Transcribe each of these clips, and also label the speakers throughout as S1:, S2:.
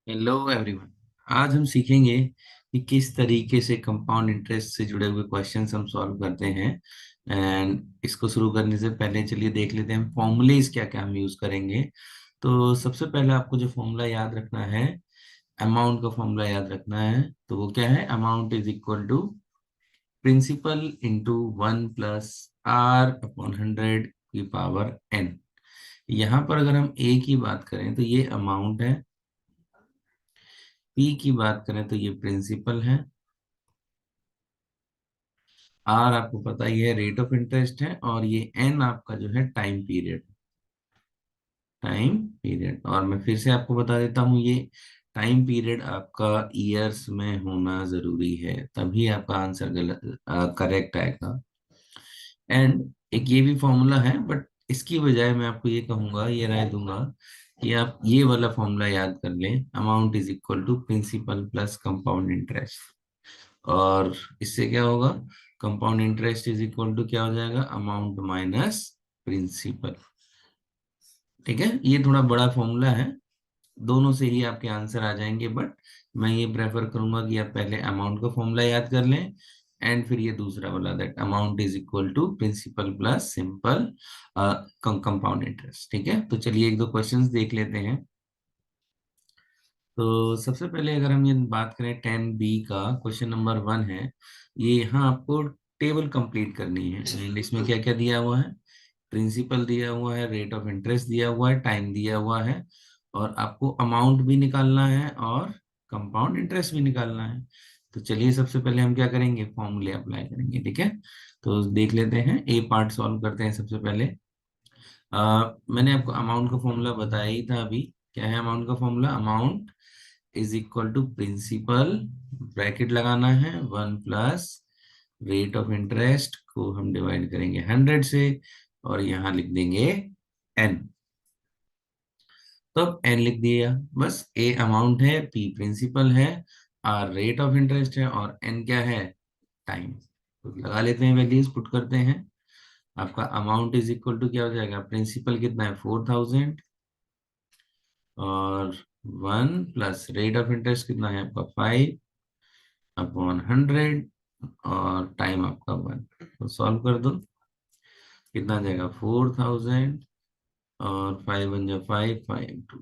S1: Hello everyone. आज हम सीखेंगे कि किस तरीके से कंपाउंड इंटरेस्ट से जुड़े हुए क्वेश्चंस हम सॉल्व करते हैं। एंड इसको शुरू करने से पहले चलिए देख लेते हैं फॉर्मूलेज क्या क्या हम यूज करेंगे। तो सबसे पहले आपको जो फॉर्मूला याद रखना है, अमाउंट का फॉर्मूला याद रखना है। तो वो क्या है? Amount is equal to principal into 1 + r/100 की पावर n। यहाँ पर अगर हम a की बात करें तो ये अमाउंट है, p की बात करें तो ये प्रिंसिपल है, आर आपको पता ही है रेट ऑफ इंटरेस्ट है, और ये एन आपका जो है टाइम पीरियड। और मैं फिर से आपको बता देता हूँ, ये टाइम पीरियड आपका ईयर्स में होना जरूरी है, तभी आपका आंसर गलत करेक्ट आएगा। एंड एक ये भी फॉर्मूला है, बट इसकी बजाय मैं आपको ये कहूंगा, ये राय दूंगा कि आप ये वाला फॉर्मूला याद कर लें, amount is equal to principal plus compound interest. और इससे क्या होगा? Compound interest is equal to क्या हो जाएगा? Amount minus principal. ठीक है, ये थोड़ा बड़ा फॉर्मूला है, दोनों से ही आपके आंसर आ जाएंगे, बट मैं ये प्रेफर करूंगा कि आप पहले अमाउंट का फॉर्मूला याद कर लें, एंड फिर ये दूसरा वाला, that amount is equal to principal plus simple compound interest. ठीक है, तो चलिए एक दो क्वेश्चंस देख लेते हैं। तो सबसे पहले अगर हम ये बात करें 10B का, क्वेश्चन नंबर 1 है, ये यहाँ आपको टेबल कंप्लीट करनी है। एंड इसमें क्या क्या दिया हुआ है? प्रिंसिपल दिया हुआ है, रेट ऑफ इंटरेस्ट दिया हुआ है, टाइम दिया हुआ है, और आपको अमाउंट भी निकालना है और कंपाउंड इंटरेस्ट भी निकालना है। तो चलिए सबसे पहले हम क्या करेंगे? फॉर्मूले अप्लाई करेंगे। ठीक है, तो देख लेते हैं, ए पार्ट सॉल्व करते हैं सबसे पहले। मैंने आपको अमाउंट का फॉर्मूला बताया ही था अभी। क्या है अमाउंट का formula? Amount is equal to principal, bracket लगाना है, 1 + रेट ऑफ इंटरेस्ट को हम डिवाइड करेंगे 100 से, और यहाँ लिख देंगे एन। तो अब एन लिख दिया, बस। ए अमाउंट है, पी प्रिंसिपल है, आर रेट ऑफ इंटरेस्ट है, और एन क्या है? टाइम। तो लगा लेते हैं, वैल्यूज पुट करते हैं। आपका अमाउंट इज इक्वल टू क्या हो जाएगा? प्रिंसिपल कितना है? 4000, और 1 + रेट ऑफ इंटरेस्ट कितना है आपका? 5/100, और टाइम आपका 1। तो सॉल्व कर दो, कितना आ जाएगा? 4000, और 5 × 5 5 × 2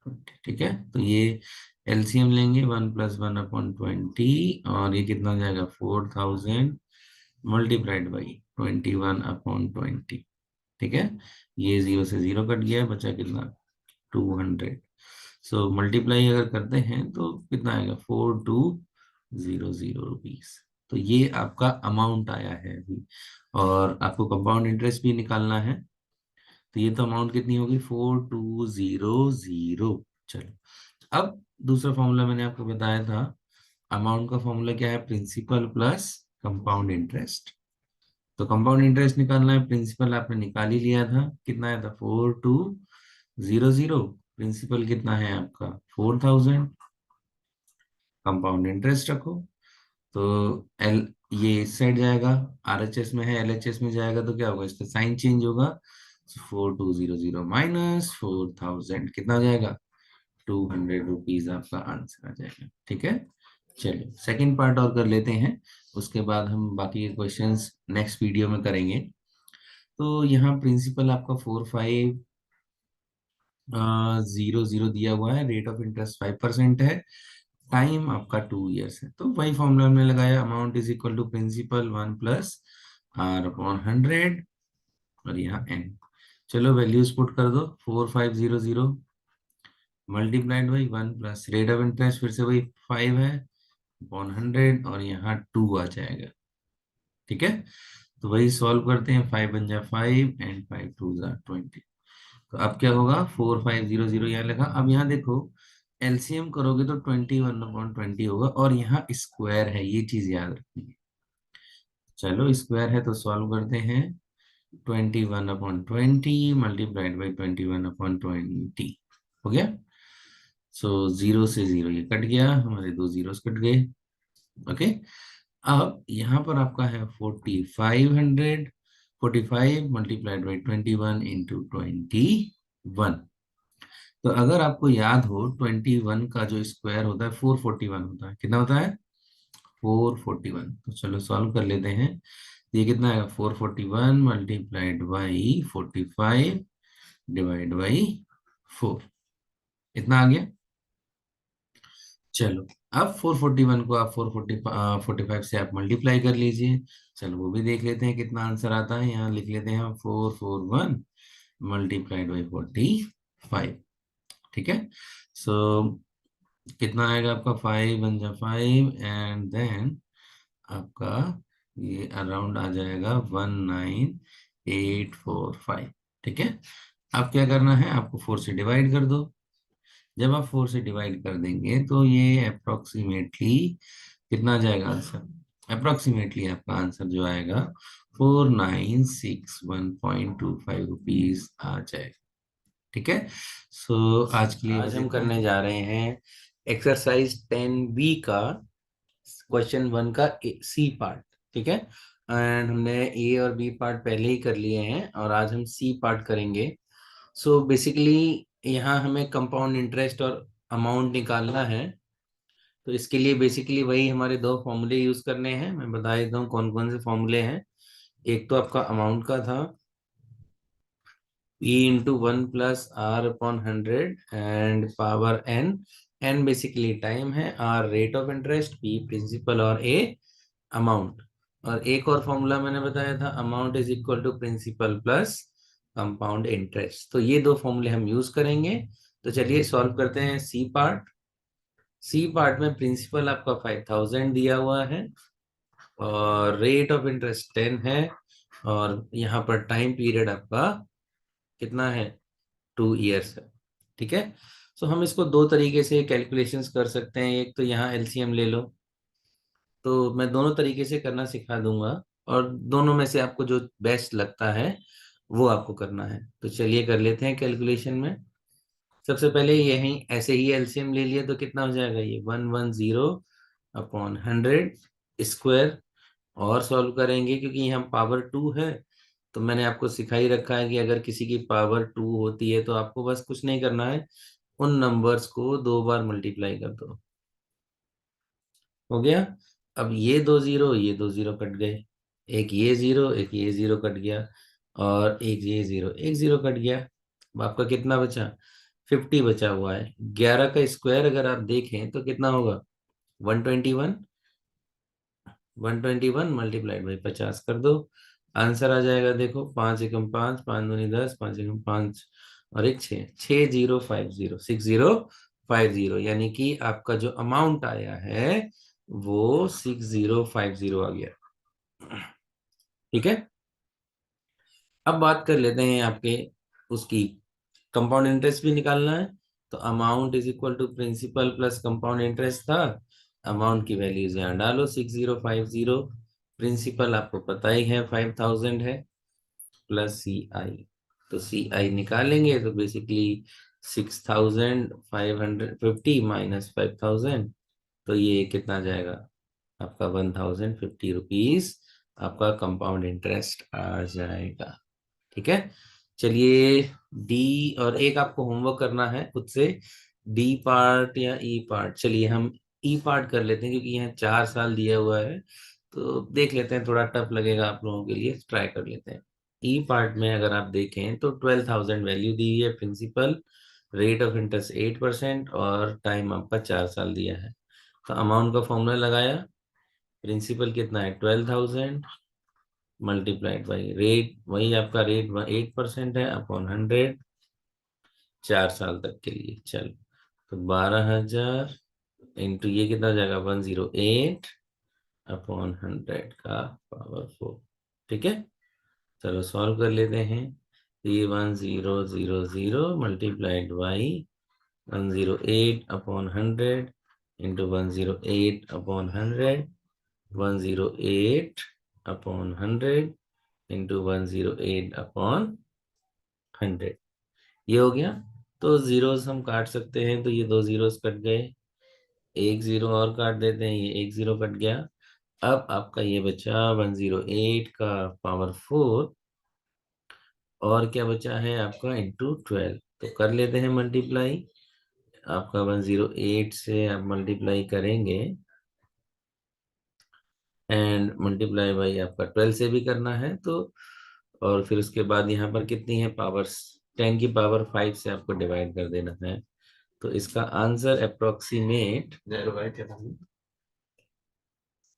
S1: 20। ठीक है, तो ये एलसीएम लेंगे, 1 + 1/20, और ये कितना आ जाएगा? 4000 मल्टीप्लाइड बाई 21/20। ठीक है, ये 0 से 0 कट गया, बचा कितना? 200। सो मल्टीप्लाई अगर करते हैं तो कितना आएगा? 4200 रुपीज। तो ये आपका अमाउंट आया है अभी, और आपको कंपाउंड इंटरेस्ट भी निकालना है। तो ये तो अमाउंट कितनी होगी? 4200। चलो, अब दूसरा फॉर्मूला मैंने आपको बताया था, अमाउंट का फॉर्मूला क्या है? Principal plus compound interest. तो कंपाउंड इंटरेस्ट निकालना है, प्रिंसिपल आपने निकाल ही लिया था, कितना आया था? 4200। प्रिंसिपल कितना है आपका? 4000। कंपाउंड इंटरेस्ट रखो, तो एल, ये इस साइड जाएगा, आरएचएस में है, एलएचएस में जाएगा, तो क्या होगा? इसका साइन चेंज होगा। 4200 माइनस 4000 कितना हो जाएगा? 200 रुपीज आपका आंसर आ जाएगा। ठीक है, चलिए सेकंड पार्ट और कर लेते हैं, उसके बाद हम बाकी के क्वेश्चंस नेक्स्ट वीडियो में करेंगे। तो यहाँ प्रिंसिपल आपका 4500 दिया हुआ है, रेट ऑफ इंटरेस्ट 5% है, टाइम आपका 2 इयर्स है। तो वही फॉर्मूला हमने लगाया, amount is equal to principal 1 + r/100, और यहाँ एन। चलो वैल्यूज पुट कर दो, 4500 multiplied by 1 + rate of interest, फिर से वही 5 है, 100, और यहाँ 2 आ जाएगा। ठीक है, तो वही सॉल्व करते हैं, 5 × 5 एंड 5 × 2 = 20। तो अब क्या होगा? 4500 यहाँ लिखा, अब यहाँ देखो एलसीएम करोगे तो 21/20 होगा, और यहाँ स्क्वायर है, ये चीज याद रखनी है। चलो स्क्वायर है तो सॉल्व करते हैं, 21/20 मल्टीप्लाइड बाई 21/20 हो गया। सो 0 से 0 ये कट गया, हमारे दो जीरोस कट गए। ओके, अब यहाँ पर आपका है 4500, 45 मल्टीप्लाइड बाई 21 × 21। तो अगर आपको याद हो 21 का जो स्क्वायर होता है 441 होता है, कितना होता है 441। तो चलो सॉल्व कर लेते हैं। ये कितना है 441 मल्टीप्लाइड बाई 45 डिवाइड बाई 4, इतना आ गया। चलो अब 441 को आप 45 से आप मल्टीप्लाई कर लीजिए। चलो वो भी देख लेते हैं कितना आंसर आता है। यहाँ लिख लेते हैं हम 441 मल्टीप्लाइड बाई 45। ठीक है। सो कितना आएगा आपका 5 × 5 एंड देन आपका ये अराउंड आ जाएगा 19845। ठीक है। अब क्या करना है, आपको 4 से डिवाइड कर दो। जब आप 4 से डिवाइड कर देंगे तो ये अप्रोक्सीमेटली कितना आ जाएगा आंसर, अप्रोक्सीमेटली आपका आंसर जो आएगा 4961.25 आ जाएगा। ठीक है। सो आज के लिए आज हम करने जा रहे हैं एक्सरसाइज 10B का क्वेश्चन 1 का सी पार्ट। ठीक है। एंड हमने ए और बी पार्ट पहले ही कर लिए हैं और आज हम सी पार्ट करेंगे। सो बेसिकली यहाँ हमें कंपाउंड इंटरेस्ट और अमाउंट निकालना है। तो इसके लिए बेसिकली वही हमारे दो फॉर्मूले यूज करने हैं। मैं बता देता हूँ कौन कौन से फॉर्मूले हैं। एक तो आपका अमाउंट का था E into 1 + R/100 and power n। n basically time है, R rate of interest, P principal और A अमाउंट। और एक और फॉर्मूला मैंने बताया था amount is equal to principal plus compound interest. तो ये दो फॉर्मूले हम यूज करेंगे। तो चलिए सॉल्व करते हैं सी पार्ट। सी पार्ट में प्रिंसिपल आपका 5000 दिया हुआ है और रेट ऑफ इंटरेस्ट 10 है और यहाँ पर टाइम पीरियड आपका कितना है 2 इयर्स है। ठीक है। सो हम इसको दो तरीके से कैलकुलेशंस कर सकते हैं। एक तो यहाँ एलसीएम ले लो, तो मैं दोनों तरीके से करना सिखा दूंगा और दोनों में से आपको जो बेस्ट लगता है वो आपको करना है। तो चलिए कर लेते हैं कैलकुलेशन में। सबसे पहले यही ऐसे ही एलसीएम ले लिया तो कितना हो जाएगा ये 110/100 स्क्वायर। और सॉल्व करेंगे क्योंकि यहाँ पावर 2 है तो मैंने आपको सिखा ही रखा है कि अगर किसी की पावर 2 होती है तो आपको बस कुछ नहीं करना है, उन नंबर्स को 2 बार मल्टीप्लाई कर दो। हो गया। अब ये दो जीरो कट गए, एक ये जीरो एक ये जीरो कट गया और एक जीरो कट गया। अब आपका कितना बचा 50 बचा हुआ है। 11 का स्क्वायर अगर आप देखें तो कितना होगा 121। 121 मल्टीप्लाइड बाई 50 कर दो, आंसर आ जाएगा। देखो 5 × 5 5 × 10 5 × 5 और एक 6 6050 6050, यानी कि आपका जो अमाउंट आया है वो 6050 आ गया। ठीक है। अब बात कर लेते हैं आपके उसकी कंपाउंड इंटरेस्ट भी निकालना है। तो amount is equal to principal plus compound interest था। अमाउंट की वैल्यूज यहाँ डालो 6050। प्रिंसिपल आपको पता ही है 5000 है प्लस सी आई। तो सी आई निकालेंगे तो बेसिकली 6550 माइनस 5000, तो ये कितना जाएगा आपका 1050 रुपीज आपका कंपाउंड इंटरेस्ट आ जाएगा। ठीक है। चलिए डी और एक आपको होमवर्क करना है खुद से, डी पार्ट या ई पार्ट। चलिए हम ई पार्ट कर लेते हैं क्योंकि यहाँ 4 साल दिया हुआ है तो देख लेते हैं, थोड़ा टफ लगेगा आप लोगों के लिए, ट्राई कर लेते हैं। ई पार्ट में अगर आप देखें तो 12,000 वैल्यू दी है, प्रिंसिपल, रेट ऑफ इंटरेस्ट 8% और टाइम आपका 4 साल दिया है। तो अमाउंट का फॉर्मूला लगाया, प्रिंसिपल कितना है 12,000 मल्टीप्लाइड बाई रेट, वही आपका रेट 8% है अपॉन 100, 4 साल तक के लिए। चलो तो 12,000 इंटू ये कितना हो जाएगा 108 अपॉन 100 का पावर 4। ठीक है। चलो सॉल्व कर लेते हैं। तो ये 1000 multiplied by 108 upon 100 into 108 upon 100, 108 upon 100 into 108 upon 100, ये हो गया। तो जीरोस हम काट सकते हैं, तो ये दो जीरोस कट गए, एक जीरो और काट देते हैं, ये एक जीरो कट गया। अब आपका ये बचा 108 का पावर 4 और क्या बचा है आपका इंटू 12। तो कर लेते हैं मल्टीप्लाई। आपका 108 से आप मल्टीप्लाई करेंगे, एंड मल्टीप्लाई बाई आपका 12 से भी करना है तो, और फिर उसके बाद यहाँ पर कितनी है पावर्स, 10 की पावर 5 से आपको डिवाइड कर देना है। तो इसका आंसर अप्रोक्सीमेट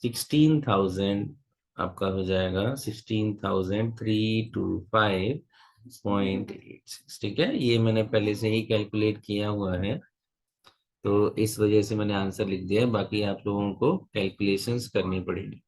S1: 16,000 आपका हो जाएगा, 16,325.86। ठीक है, ये मैंने पहले से ही कैलकुलेट किया हुआ है, तो इस वजह से मैंने आंसर लिख दिया है। बाकी आप लोगों को कैलकुलेशंस करनी पड़ेगी।